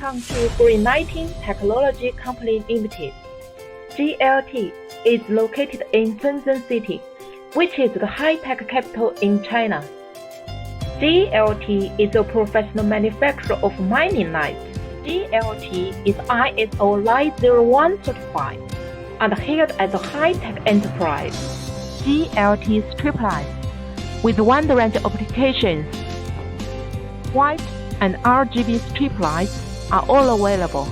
Country Green Lighting Technology Company Limited (GLT) is located in Shenzhen City, which is the high-tech capital in China. GLT is a professional manufacturer of mining lights. GLT is ISO 901 certified and hailed as a high-tech enterprise. GLT strip lights with wide range of applications, white and RGB strip lights are all available.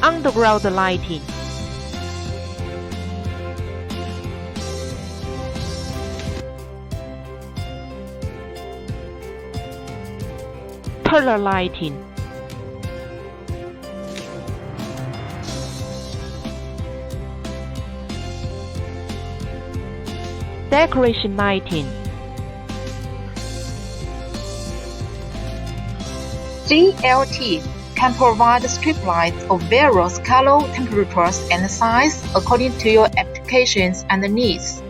Underground lighting, tunnel lighting, decoration lighting. GLT can provide strip lights of various color, temperatures, and size according to your applications and needs.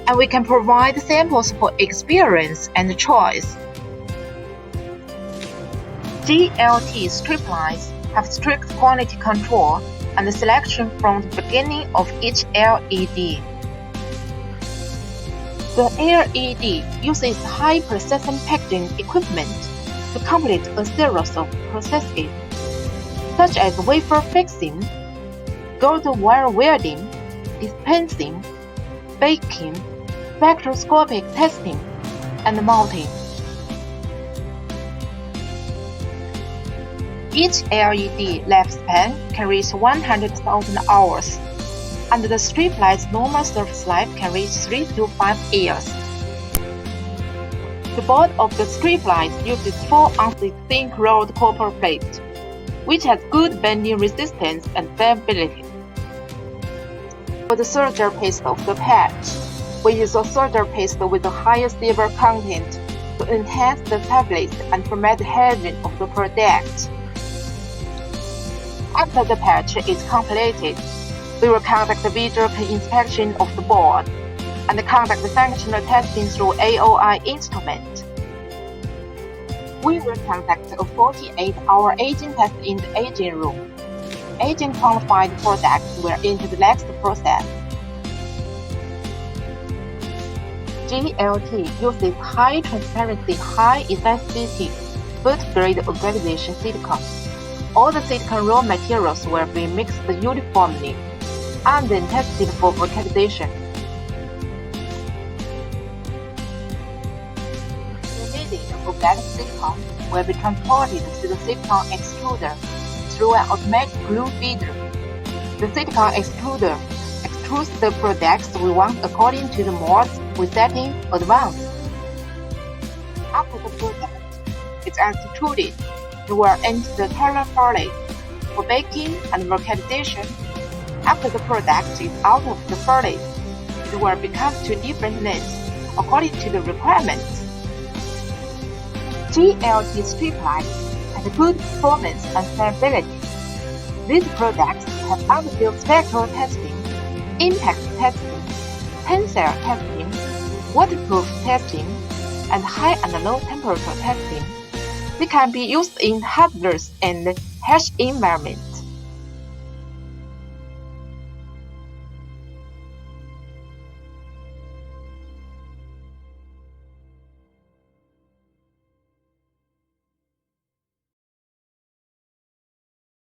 And we can provide samples for experience and choice. GLT strip lights have strict quality control and selection from the beginning of each LED. The LED uses high-precision packaging equipment to complete a series of processes, such as wafer fixing, gold wire welding, dispensing, baking, spectroscopic testing, and mounting. Each LED lifespan can reach 100,000 hours, and the strip light's normal service life can reach 3 to 5 years. The board of the strip light uses 4-ounce zinc rolled copper plate, which has good bending resistance and stability. For the solder paste of the patch, we use a solder paste with a higher silver content to enhance the stability and promote the hygiene of the product. After the patch is completed, we will conduct a visual inspection of the board and conduct functional testing through AOI instrument. We will conduct a 48-hour aging test in the aging room. Aging qualified products will enter the next process. GLT uses high transparency, high elasticity, food-grade organization silicone. All the silicone raw materials will be mixed uniformly and then tested for vulcanization. The organic silicone will be transported to the silicone extruder through an automatic glue feeder. The silicone extruder extrudes the products we want according to the molds we set in advance. After the product is extruded, it will enter the tunnel furnace for baking and vulcanization. After the product is out of the furnace, it will be cut to different lengths according to the requirements. GLT strip lights have good performance and stability. These products have undergone spectral testing, impact testing, tensile testing, waterproof testing, and high and low temperature testing. They can be used in hazardous and harsh environments.